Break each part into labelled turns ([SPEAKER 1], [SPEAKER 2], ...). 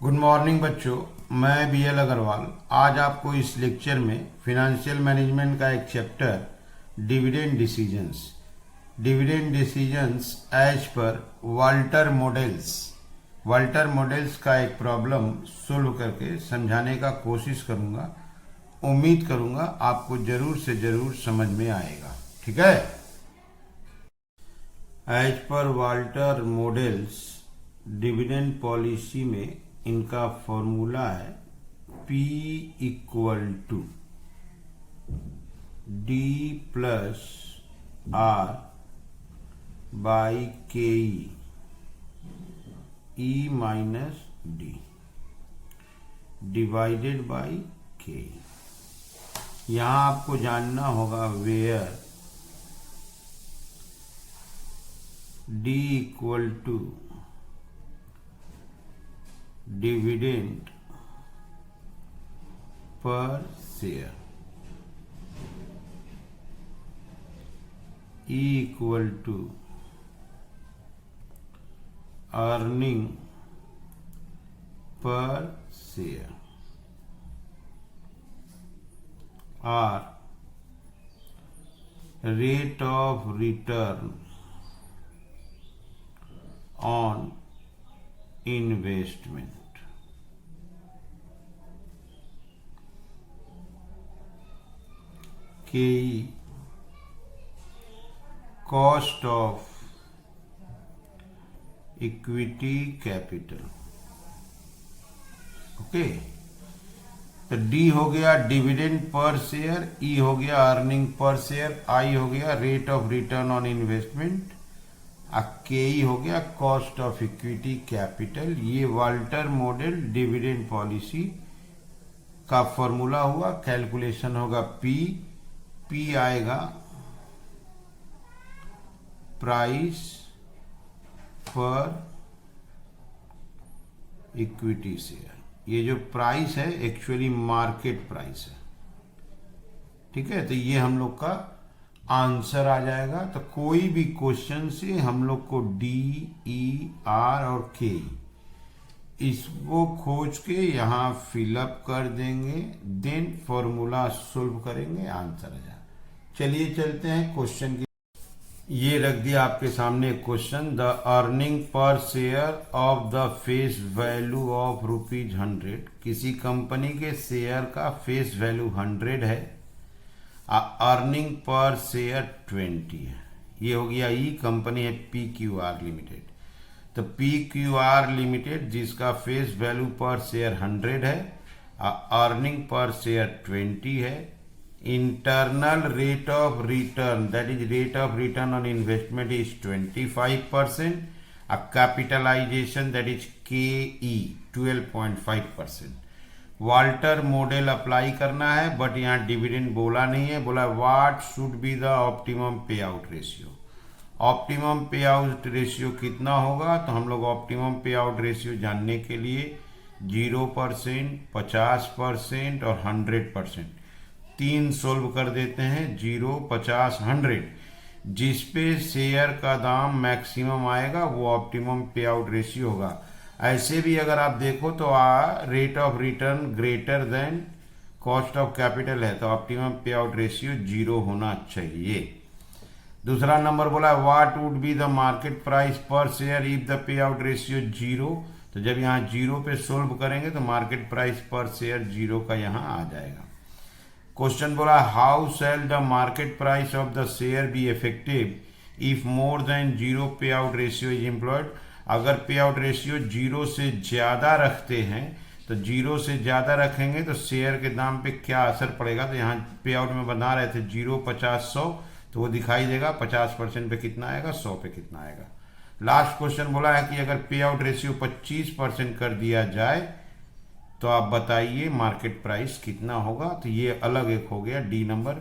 [SPEAKER 1] Good morning बच्चों, मैं BL Agarwal आज आपको इस लेक्चर में फिनेंशियल मैनेजमेंट का एक chapter dividend decisions as per Walter models का एक प्रॉब्लम सोल्व करके समझाने का कोशिश करूंगा। उम्मीद करूंगा आपको जरूर से जरूर समझ में आएगा। ठीक है। As per Walter models dividend policy में इनका फॉर्मूला है P equal to D plus R by KE E minus D divided by KE। यहां आपको जानना होगा where D equal to dividend per share, E equal to earning per share, R rate of return on investment. KE cost of equity capital. Okay, तो D हो गया dividend per share, E हो गया earning per share, I हो गया rate of return on investment, KE हो गया cost of equity capital. ये वाल्टर मॉडल डिविडेंड पॉलिसी का फॉर्मूला हुआ। कैलकुलेशन होगा P आएगा प्राइस पर इक्विटी शेयर। ये जो प्राइस है एक्चुअली मार्केट प्राइस है। ठीक है, तो ये हम लोग का आंसर आ जाएगा। तो कोई भी क्वेश्चन से हम लोग को D, E, R और KE इसको खोज के यहां फिलअप कर देंगे, देन फॉर्मूला सोल्व करेंगे, आंसर आ जाएगा। चलिए चलते हैं क्वेश्चन की। ये रख दिया आपके सामने question. The earning per share of the face value of ₹100। किसी कंपनी के शेयर का फेस वैल्यू 100 है, अर्निंग पर शेयर 20 है। ये हो गया ई कंपनी है PQR लिमिटेड। तो PQR लिमिटेड जिसका फेस वैल्यू पर शेयर 100 है, अर्निंग पर शेयर 20 है। Internal rate of return that is rate of return on investment is 25%। Capitalization that is KE 12.5%। Walter model apply करना है, but यहाँ dividend बोला नहीं है, बोला what should be the optimum पे आउट रेशियो। ऑप्टिमम पे आउट रेशियो कितना होगा, तो हम लोग ऑप्टिमम पे आउट रेशियो जानने के लिए 0%, 50% और 100% तीन सोल्व कर देते हैं। 0, 50, 100 जिसपे शेयर का दाम मैक्सिमम आएगा वो ऑप्टिमम पे आउट रेशियो होगा। ऐसे भी अगर आप देखो तो rate of return greater than cost of capital है, तो ऑप्टिमम पे आउट रेशियो 0 होना चाहिए। दूसरा नंबर बोला what would be the market price per share if the पे आउट रेशियो 0। तो जब यहाँ 0 पे सोल्व करेंगे तो मार्केट प्राइस पर शेयर 0 का यहाँ आ जाएगा। क्वेश्चन बोला how shall the market price of the share be effective if more than 0 pay out ratio is employed. अगर पे आउट रेशियो 0 से ज्यादा रखते हैं, तो 0 से ज्यादा रखेंगे तो शेयर के दाम पे क्या असर पड़ेगा। तो यहाँ पे आउट में बना रहे थे 0, 50, 100, तो वो दिखाई देगा 50% पे कितना आएगा, 100 पे कितना आएगा। लास्ट क्वेश्चन बोला है कि अगर पे आउट रेशियो 25% कर दिया जाए तो आप बताइए मार्केट प्राइस कितना होगा। तो ये अलग एक हो गया D नंबर,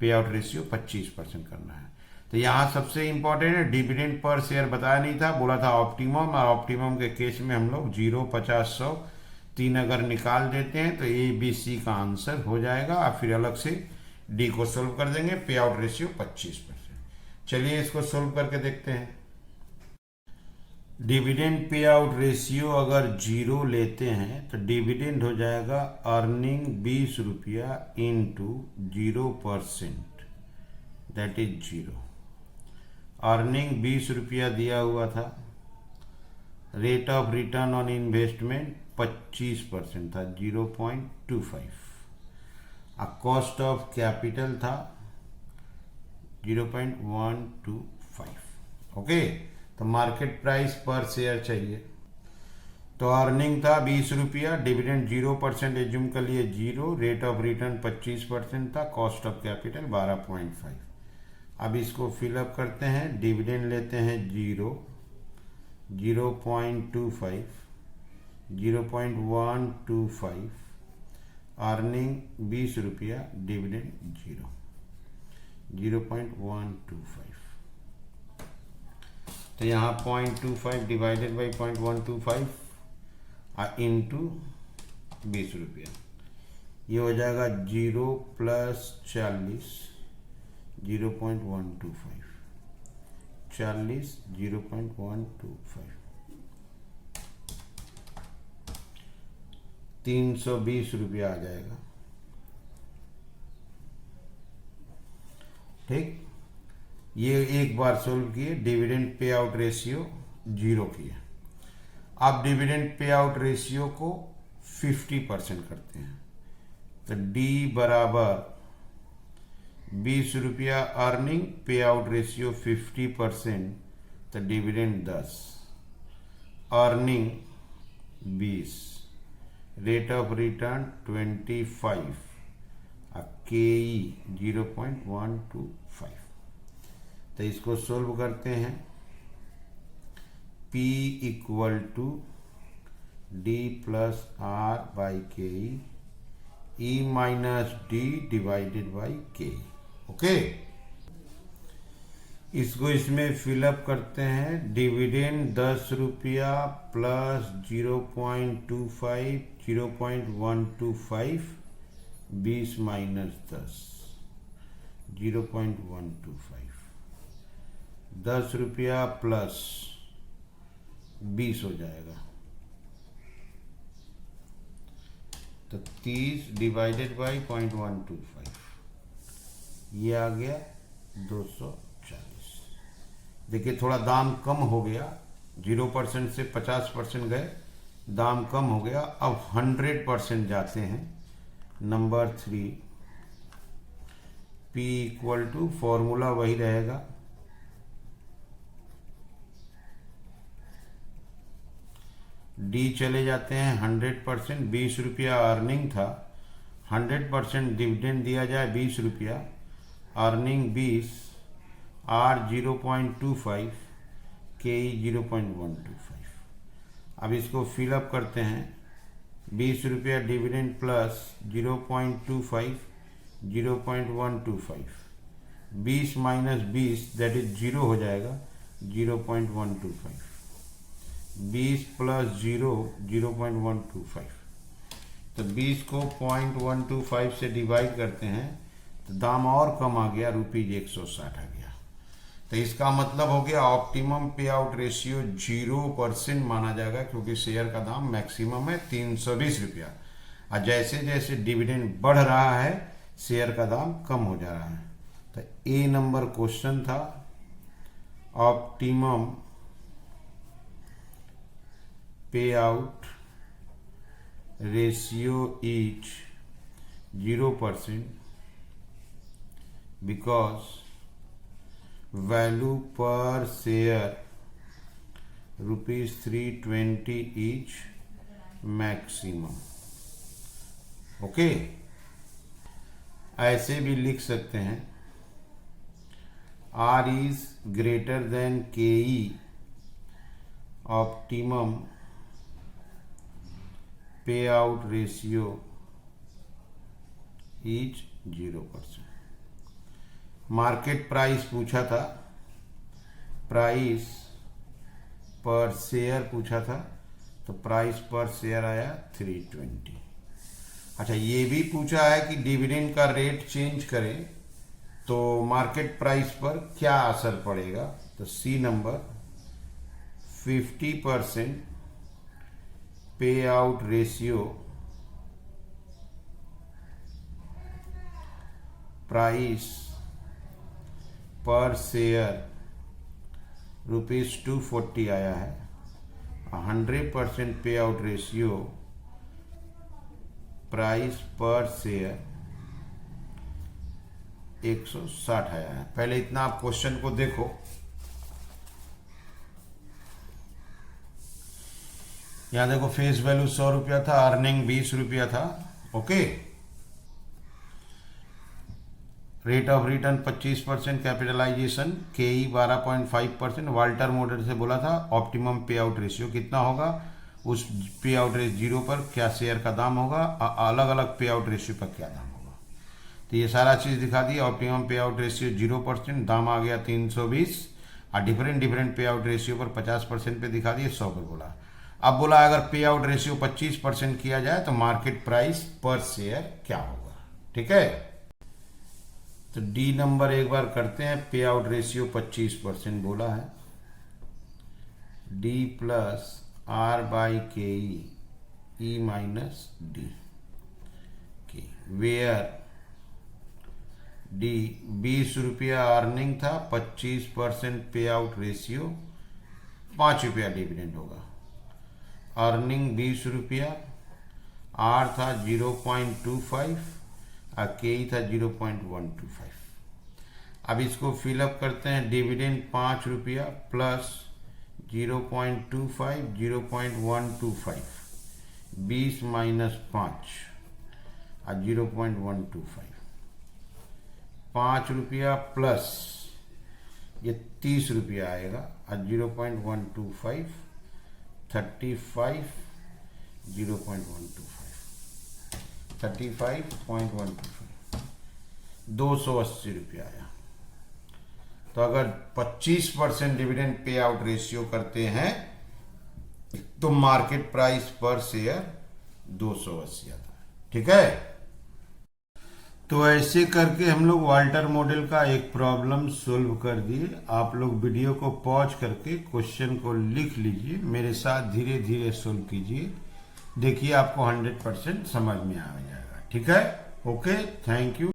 [SPEAKER 1] पे आउट रेशियो 25% करना है। तो यहाँ सबसे इंपॉर्टेंट है डिविडेंड पर शेयर बताया नहीं था, बोला था ऑप्टिमम, और ऑप्टिमम के केस में हम लोग 0, 50, 100 तीन अगर निकाल देते हैं तो ABC का आंसर हो जाएगा। और फिर अलग से D को सोल्व कर देंगे, पे आउट रेशियो 25%। चलिए इसको सोल्व करके देखते हैं। डिविडेंड पे आउट रेशियो अगर 0 लेते हैं तो डिविडेंड हो जाएगा अर्निंग 20 रुपया इंटू 0%, दैट इज 0। अर्निंग 20 रुपया दिया हुआ था, rate of return on investment 25% था, 0.25। कॉस्ट ऑफ कैपिटल था 0.125। ओके, तो मार्केट प्राइस पर शेयर चाहिए। तो अर्निंग था 20 रुपया, डिविडेंड 0% एज्यूम कर लिए 0, रेट ऑफ रिटर्न 25% था, कॉस्ट ऑफ कैपिटल 12.5। अब इसको फिलअप करते हैं, डिविडेंड लेते हैं 0, 0.25, 0.125, अर्निंग 20 रुपया, डिविडेंड 0, 0.125। तो यहाँ 0.25 डिवाइडेड बाई 0.125 इंटू 20 रुपया, ये हो जाएगा 0 + 40, 0.125, 40, 0.125, 320 रुपया आ जाएगा। ठीक, ये एक बार सोल्व किए, डिविडेंड पे आउट रेशियो 0 किए। अब डिविडेंड पे आउट रेशियो को 50% करते हैं, तो D बराबर 20 रुपया अर्निंग, पे आउट रेशियो 50%, तो dividend 10, earning 20, rate of return 25, KE 0.125। तो इसको सोल्व करते हैं, P = D + R/KE, E - D divided by KE। Okay, इसको इसमें फिलअप करते हैं, डिविडेंड 10 रुपया प्लस 0.25, 0.125, 20 - 10, 0.125, 10 रुपया प्लस 20 हो जाएगा, तो 30 डिवाइडेड बाई 0.125, ये आ गया 240। देखिए थोड़ा दाम कम हो गया, 0% से 50% गए, दाम कम हो गया। अब 100% जाते हैं। नंबर 3, P = फॉर्मूला वही रहेगा, D चले जाते हैं 100%, 20 रुपया अर्निंग था, 100% डिविडेंड दिया जाए 20 रुपया, अर्निंग 20, R 0.25, KE 0.125। अब इसको फिलअप करते हैं, 20 रुपया डिविडेंड प्लस 0.25, 0.125, 20 - 20 दैट इज 0 हो जाएगा, 0.125, 20 + 0, 0.125। तो 20 को 0.125 से डिवाइड करते हैं तो दाम और कम आ गया, ₹160 आ गया। तो इसका मतलब हो गया ऑप्टिमम पे आउट रेशियो 0% माना जाएगा, क्योंकि शेयर का दाम मैक्सिमम है 320 रुपया, और जैसे जैसे डिविडेंड बढ़ रहा है शेयर का दाम कम हो जा रहा है। तो A नंबर क्वेश्चन था, ऑप्टिमम पे out ratio is 0% because value per share ₹320 is maximum. Okay, ऐसे भी लिख सकते हैं, R is greater than KE, optimum पे out ratio is 0%। Market price पूछा था, प्राइस पर शेयर पूछा था, तो प्राइस पर शेयर आया 320। अच्छा, ये भी पूछा है कि डिविडेंड का रेट चेंज करें तो मार्केट प्राइस पर क्या असर पड़ेगा, तो C नंबर 50% पे out ratio price per share ₹240 आया है। 100% पे out ratio price per share 160 आया है। पहले इतना आप क्वेश्चन को देखो। यहां देखो फेस वैल्यू 100 रुपया था, अर्निंग 20 रुपया था। Okay, rate of return 25%, capitalization KE 12.5%। Walter model से बोला था ऑप्टिमम पे आउट रेशियो कितना होगा, उस पे आउट रेशियो 0 पर क्या शेयर का दाम होगा, अलग अलग पे आउट रेशियो पर क्या दाम होगा। तो ये सारा चीज दिखा दिया। ऑप्टिमम पे आउट रेशियो 0%, दाम आ गया 320, और डिफरेंट पे आउट रेशियो पर 50% पे दिखा दिए, 100 पर बोला। अब बोला अगर पे आउट रेशियो 25% किया जाए तो मार्केट प्राइस पर शेयर क्या होगा। ठीक है, तो डी नंबर एक बार करते हैं। पे आउट रेशियो 25% बोला है, डी प्लस आर बाई के ई माइनस डी के, वेयर डी 20 रुपया अर्निंग था, 25% पे आउट रेशियो 5 रुपया डिविडेंड होगा। अर्निंग 20 रुपया, आर था 0.25 और के था 0.125। अब इसको फिलअप करते हैं। डिविडेंड 5 रुपया प्लस 0.25 0.125, 20 माइनस 5 और 0.125, 5 रुपया प्लस ये 30 रुपया आएगा और 0.125, 35, 0.125, 35.125, 280 रुपया आया। तो अगर 25% डिविडेंड पे आउट रेशियो करते हैं तो मार्केट प्राइस पर शेयर 280 आता है। ठीक है, तो ऐसे करके हम लोग वाल्टर मॉडल का एक प्रॉब्लम सोल्व कर दिए। आप लोग वीडियो को पॉज करके क्वेश्चन को लिख लीजिए, मेरे साथ धीरे धीरे सोल्व कीजिए, देखिए आपको 100% समझ में आ जाएगा। ठीक है, ओके, थैंक यू।